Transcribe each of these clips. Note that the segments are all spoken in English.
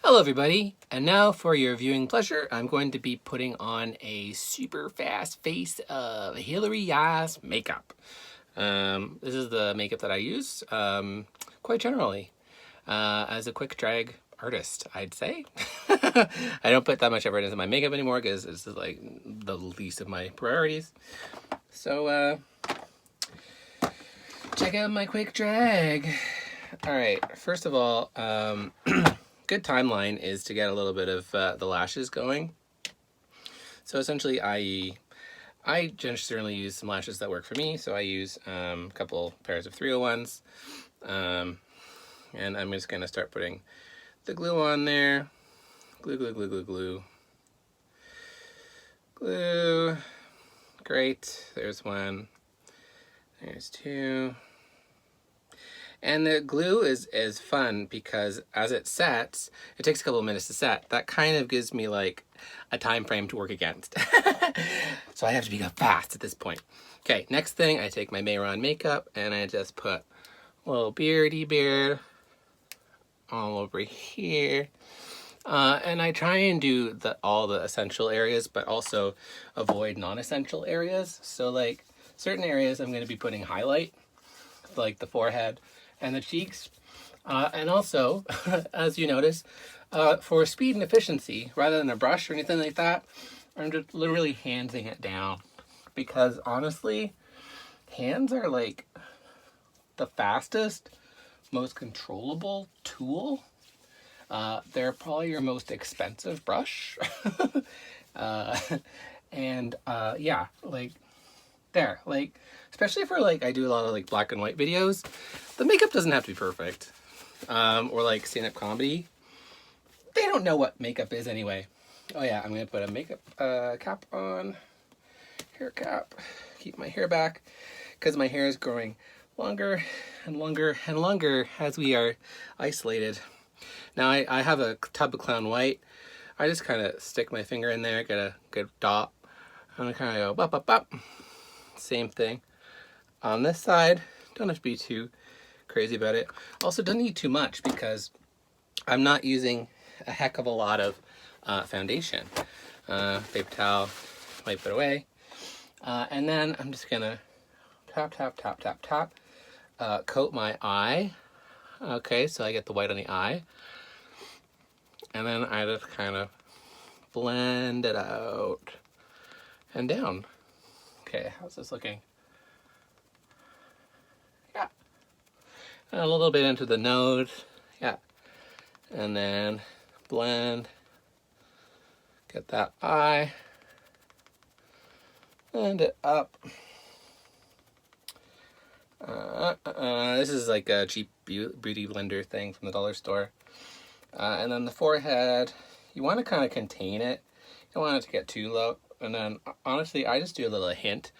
Hello everybody, and now for your viewing pleasure, I'm going to be putting on a super fast face of Hillary Yas makeup. This is the makeup that I use quite generally as a quick drag artist, I'd say. I don't put that much effort into my makeup anymore because it's like the least of my priorities. So check out my quick drag. Alright, first of all, good timeline is to get a little bit of the lashes going. So essentially I generally use some lashes that work for me. So I use a couple pairs of 301s. And I'm just going to start putting the glue on there. Glue, glue, glue, glue, glue. Glue. Great. There's one. There's two. And the glue is fun because as it sets, it takes a couple of minutes to set. That kind of gives me like a time frame to work against. So I have to be fast at this point. Okay, next thing, I take my Mayron makeup and I just put a little beardy beard all over here. And I try and do all the essential areas, but also avoid non-essential areas. So like certain areas I'm going to be putting highlight, like the forehead and the cheeks. And also, as you notice, for speed and efficiency, rather than a brush or anything like that, I'm just literally handsing it down. Because honestly, hands are like the fastest, most controllable tool. They're probably your most expensive brush. Yeah, like there, like, especially for like, I do a lot of like black and white videos, the makeup doesn't have to be perfect. Or like stand-up comedy, they don't know what makeup is anyway. Oh yeah, I'm gonna put a makeup cap on, hair cap, keep my hair back, because my hair is growing longer and longer and longer as we are isolated. Now I have a tub of Clown White. I just kind of stick my finger in there, get a good dot, and I kind of go bop, bop, bop. Same thing on this side. Don't have to be too crazy about it. Also, don't need too much because I'm not using a heck of a lot of foundation. Paper towel, wipe it away. And then I'm just gonna tap, tap, tap, tap, tap. Coat my eye. Okay, so I get the white on the eye. And then I just kind of blend it out and down. Okay, how's this looking? Yeah. And a little bit into the nose. Yeah. And then blend. Get that eye. Blend it up. This is like a cheap beauty blender thing from the dollar store. And then the forehead, you want to kind of contain it. You don't want it to get too low. And then honestly, I just do a little hint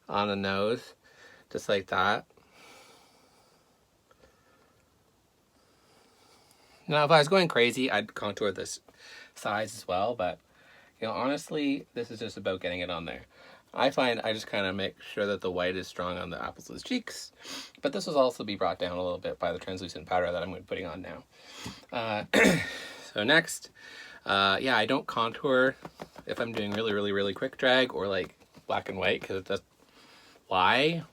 on the nose, just like that. Now, if I was going crazy, I'd contour this size as well. But, you know, honestly, this is just about getting it on there. I find I just kind of make sure that the white is strong on the apples of the cheeks. But this will also be brought down a little bit by the translucent powder that I'm going to be putting on now. So next, yeah, I don't contour if I'm doing really, really, really quick drag or like black and white, because that's why.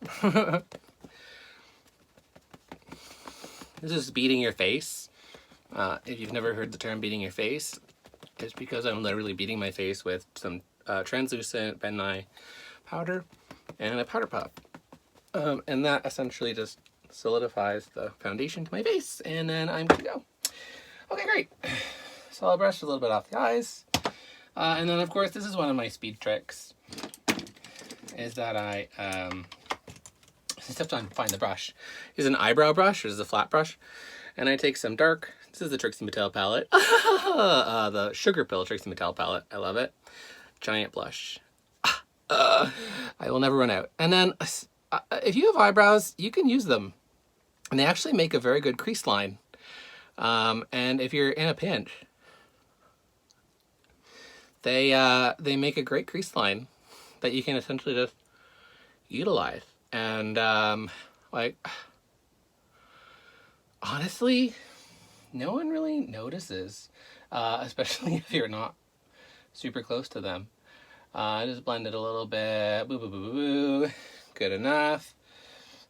This is beating your face. If you've never heard the term beating your face, it's because I'm literally beating my face with some translucent Ben Nye powder and a powder puff. And that essentially just solidifies the foundation to my face, and then I'm good to go. Okay, great. So I'll brush a little bit off the eyes. And then, of course, this is one of my speed tricks, is that I just have to find the brush. This is an eyebrow brush, or this is a flat brush. And I take some dark, this is the Trixie Mattel palette. The Sugar Pill Trixie Mattel palette. I love it. Giant blush. I will never run out. And then, if you have eyebrows, you can use them. And they actually make a very good crease line. And if you're in a pinch, they make a great crease line that you can essentially just utilize. And like, honestly, no one really notices, especially if you're not super close to them. Just blend it a little bit. Boo, boo, boo, boo, boo. Good enough.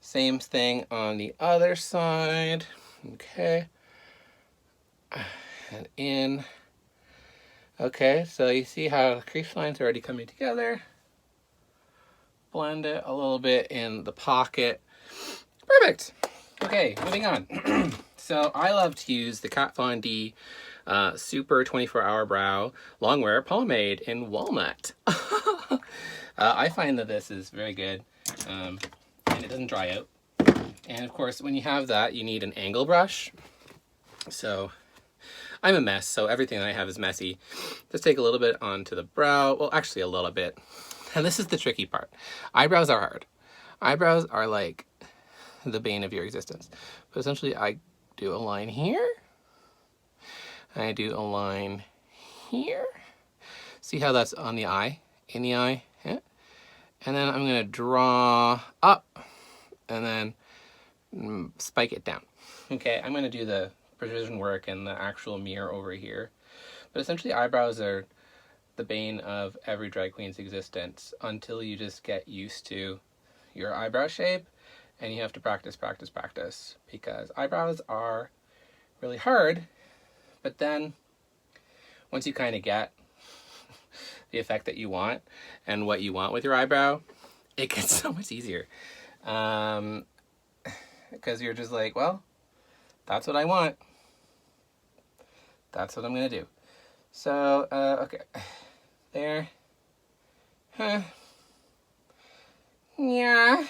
Same thing on the other side. Okay. And in. Okay, so you see how the crease lines are already coming together. Blend it a little bit in the pocket. Perfect. Okay, moving on. So I love to use the Kat Von D Super 24-Hour Brow Longwear Pomade in Walnut. I find that this is very good, and it doesn't dry out. And of course, when you have that, you need an angle brush. So I'm a mess, so everything that I have is messy. Just take a little bit onto the brow. Well, actually a little bit. And this is the tricky part. Eyebrows are hard. Eyebrows are like the bane of your existence. But essentially I do a line here. I do a line here. See how that's on the eye? In the eye? Yeah. And then I'm gonna draw up and then spike it down. Okay, I'm gonna do the precision work and the actual mirror over here. But essentially eyebrows are the bane of every drag queen's existence until you just get used to your eyebrow shape, and you have to practice, practice, practice, because eyebrows are really hard. But then once you kind of get the effect that you want and what you want with your eyebrow, it gets so much easier. Because you're just like, well, that's what I want. That's what I'm gonna do. So, okay, there. Huh. Yeah.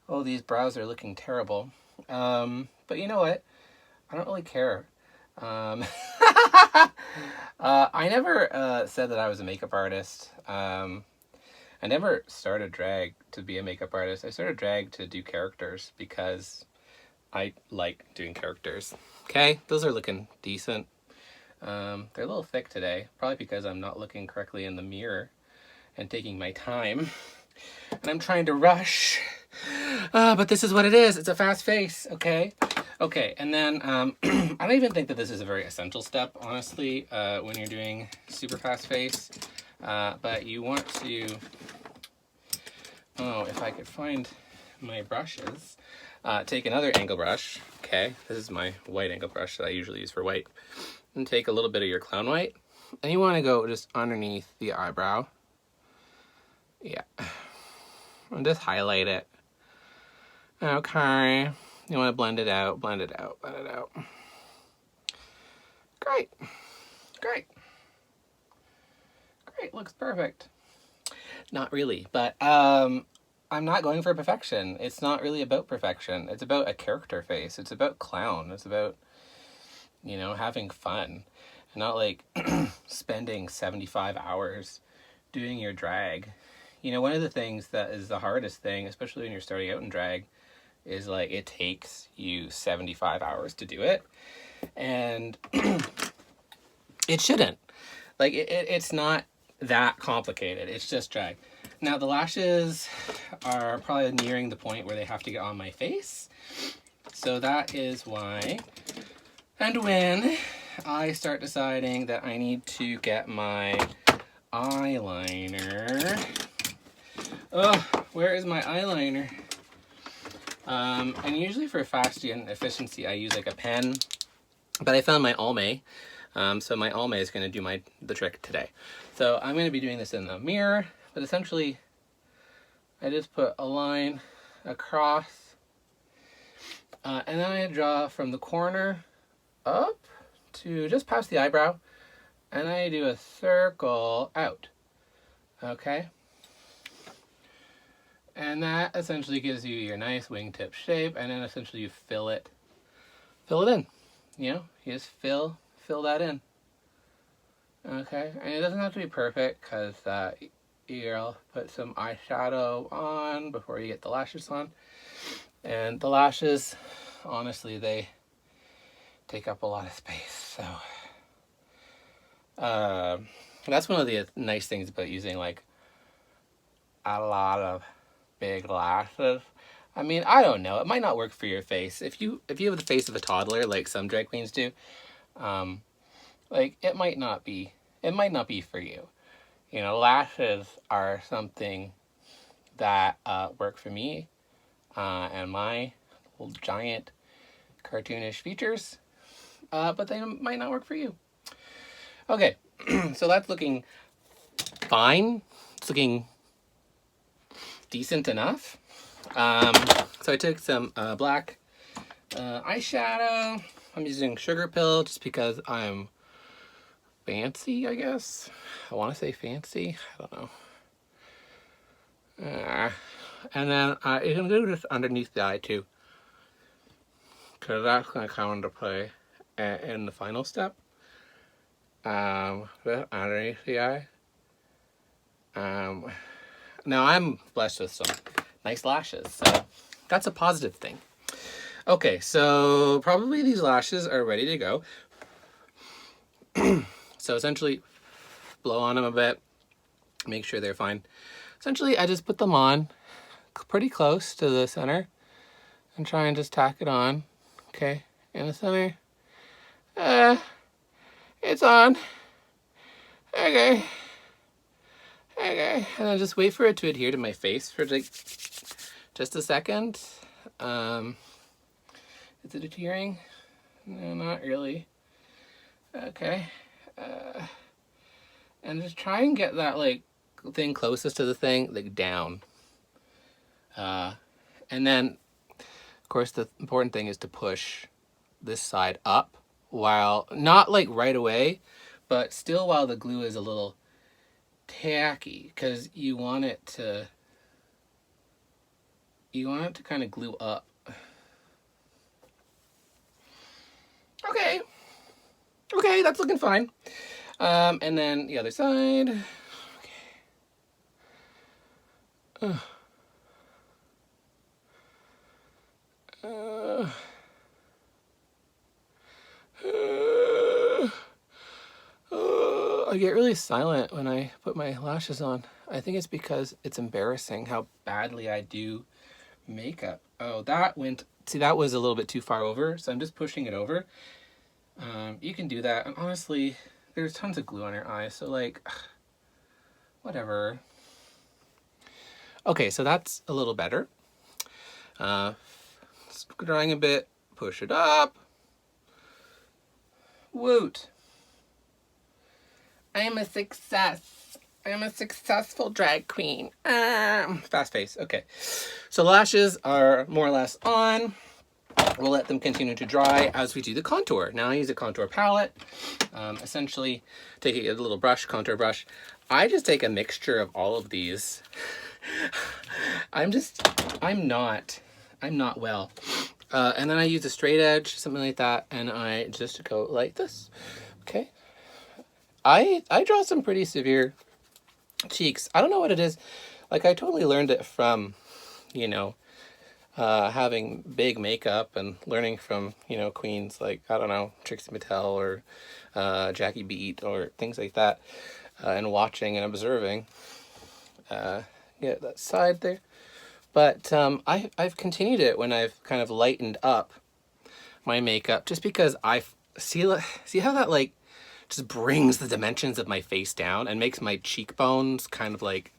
Oh, these brows are looking terrible. But you know what? I don't really care. I never said that I was a makeup artist. I never started drag to be a makeup artist. I started drag to do characters because I like doing characters. Okay, those are looking decent. They're a little thick today, probably because I'm not looking correctly in the mirror and taking my time. And I'm trying to rush. But this is what it is. It's a fast face, okay? Okay, and then I don't even think that this is a very essential step, honestly, when you're doing super fast face. But you want to, oh, if I could find my brushes, take another angle brush. Okay, this is my white angle brush that I usually use for white. And take a little bit of your clown white, and you want to go just underneath the eyebrow. Yeah, and just highlight it. Okay, you want to blend it out, blend it out, blend it out. Great, great, great, looks perfect. Not really, but I'm not going for perfection. It's not really about perfection. It's about a character face. It's about clown. It's about, you know, having fun, and not like spending 75 hours doing your drag. You know, one of the things that is the hardest thing, especially when you're starting out in drag, is like it takes you 75 hours to do it. And it shouldn't. Like it's not that complicated. It's just drag. Now the lashes are probably nearing the point where they have to get on my face. So that is why and when I start deciding that I need to get my eyeliner. Oh, where is my eyeliner? And usually for fast and efficiency, I use like a pen, but I found my Almay. So my Almay is going to do the trick today. So I'm going to be doing this in the mirror, but essentially I just put a line across, and then I draw from the corner up to just past the eyebrow, and I do a circle out. Okay? And that essentially gives you your nice wingtip shape, and then essentially you fill it in. You know, you just fill that in. Okay, and it doesn't have to be perfect, because you'll put some eyeshadow on before you get the lashes on. And the lashes, honestly, they take up a lot of space. So that's one of the nice things about using like a lot of big lashes. I mean, I don't know. It might not work for your face. If you have the face of a toddler, like some drag queens do, like it might not be for you. You know, lashes are something that work for me and my little giant cartoonish features, but they might not work for you. Okay, so that's looking fine. It's looking decent enough. So I took some black eyeshadow. I'm using Sugar Pill just because I'm fancy, I guess. I want to say fancy. I don't know. And then you can do this underneath the eye too, because that's going to come into play in the final step. Underneath the eye. Now I'm blessed with some nice lashes, so that's a positive thing. Okay, so probably these lashes are ready to go. So essentially, blow on them a bit, make sure they're fine. Essentially, I just put them on pretty close to the center and try and just tack it on. Okay, in the center. It's on. Okay. Okay, and then just wait for it to adhere to my face for like just a second. Is it adhering? No, not really. Okay. And just try and get that like thing closest to the thing like down. And then, of course, the important thing is to push this side up while not like right away, but still while the glue is a little tacky, because you want it to kind of glue up. Okay, that's looking fine. And then the other side. Okay. I get really silent when I put my lashes on. I think it's because it's embarrassing how badly I do makeup. Oh, that was a little bit too far over, so I'm just pushing it over. You can do that, and honestly, there's tons of glue on your eyes, so like, whatever. Okay, so that's a little better. Drawing a bit, push it up. Woot. I am a success. I am a successful drag queen. Fast face. Okay. So lashes are more or less on. We'll let them continue to dry as we do the contour. Now I use a contour palette. Essentially, taking a little brush, contour brush. I just take a mixture of all of these. I'm not well. And then I use a straight edge, something like that, and I just go like this. Okay. I draw some pretty severe cheeks. I don't know what it is. Like, I totally learned it from, having big makeup and learning from, queens like, I don't know, Trixie Mattel or Jackie Beat or things like that, and watching and observing. Get that side there. But I've continued it when I've kind of lightened up my makeup, just because I see how that like just brings the dimensions of my face down and makes my cheekbones kind of like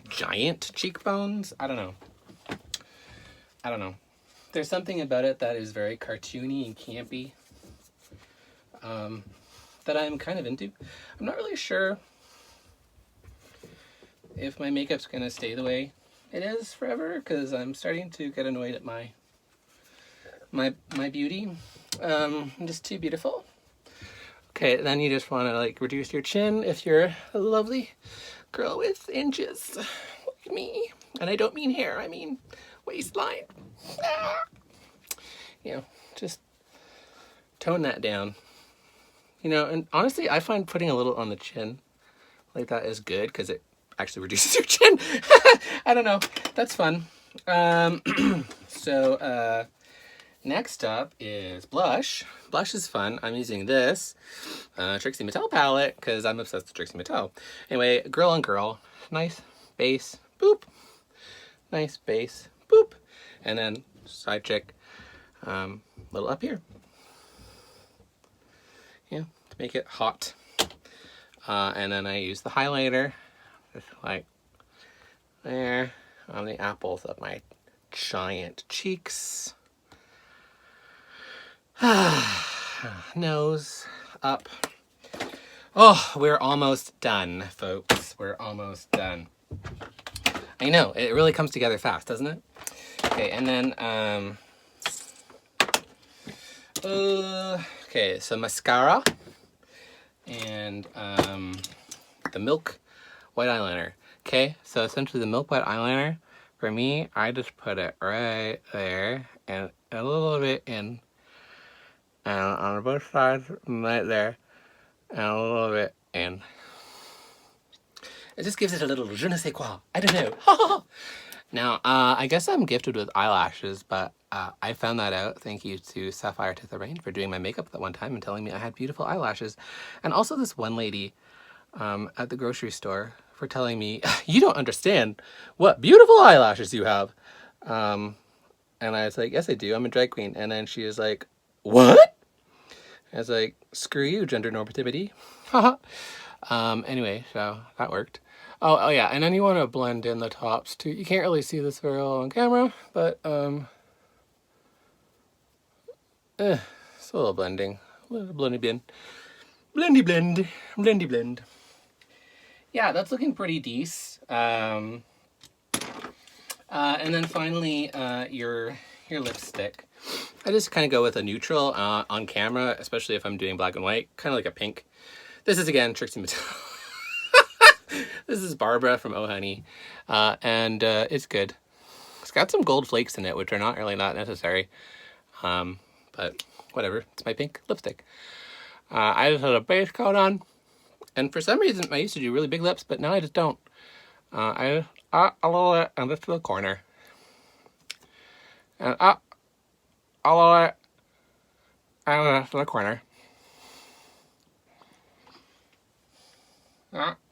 giant cheekbones. I don't know. There's something about it that is very cartoony and campy, that I'm kind of into. I'm not really sure if my makeup's gonna stay the way it is forever, because I'm starting to get annoyed at my beauty. I'm just too beautiful. Okay, then you just want to like reduce your chin if you're a lovely girl with inches like me. And I don't mean hair, I mean waistline. Just tone that down. And honestly, I find putting a little on the chin like that is good, because it actually reduces your chin. I don't know. That's fun. So next up is blush. Blush is fun. I'm using this Trixie Mattel palette because I'm obsessed with Trixie Mattel. Anyway, girl on girl. Nice base. Boop. Nice base. Boop. And then side cheek, little up here. Yeah, to make it hot. And then I use the highlighter, just like there, on the apples of my giant cheeks. Nose up. Oh, we're almost done, folks. We're almost done. I know, it really comes together fast, doesn't it? Okay, and then, okay, so mascara and the Milk White Eyeliner. Okay, so essentially the Milk White Eyeliner, for me, I just put it right there and a little bit in, and on both sides, right there, and a little bit in. It just gives it a little je ne sais quoi. I don't know. Now, I guess I'm gifted with eyelashes, but I found that out thank you to Sapphire to the Rain for doing my makeup that one time and telling me I had beautiful eyelashes. And also this one lady at the grocery store for telling me, you don't understand what beautiful eyelashes you have. And I was like, yes, I do. I'm a drag queen. And then she was like, what? I was like, screw you, gender normativity. Anyway, so that worked. Oh yeah, and then you want to blend in the tops too. You can't really see this very well on camera, but it's a little blending. A little blendy blend. Blendy blend. Blendy blend. Yeah, that's looking pretty decent. And then finally, your lipstick. I just kind of go with a neutral on camera, especially if I'm doing black and white, kind of like a pink. This is, again, Trixie Mattel. This is Barbara from Oh Honey, and it's good. It's got some gold flakes in it, which are not really not necessary, but whatever. It's my pink lipstick. I just had a base coat on, and for some reason I used to do really big lips, but now I just don't. I just a little bit and just to the corner, and a little bit and just to the corner.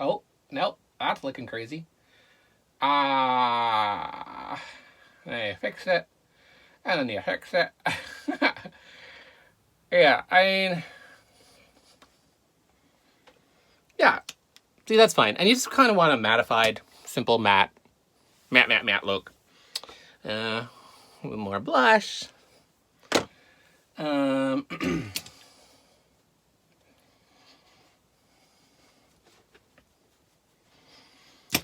Oh, nope, that's looking crazy. Then you fix it, and then you fix it. Yeah, I mean, yeah, see, that's fine. And you just kind of want a mattified, simple matte look. A little more blush.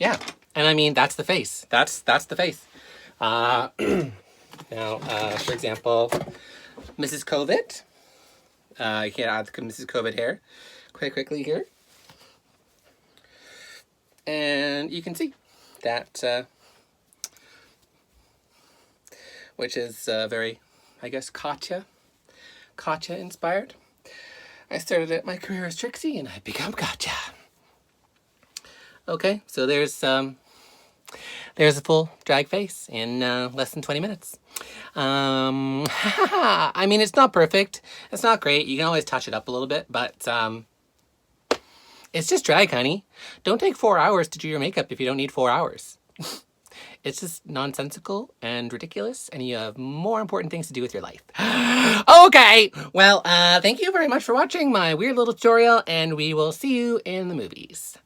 Yeah, and I mean, that's the face. That's the face. Now, for example, Mrs. COVID. You can add the Mrs. COVID hair quite quickly here. And you can see that, which is very, I guess, Katya inspired. I started my career as Trixie and I've become Katya. Okay, so there's a full drag face in less than 20 minutes. I mean, it's not perfect. It's not great. You can always touch it up a little bit, but it's just drag, honey. Don't take 4 hours to do your makeup if you don't need 4 hours. It's just nonsensical and ridiculous, and you have more important things to do with your life. Okay, well, thank you very much for watching my weird little tutorial, and we will see you in the movies.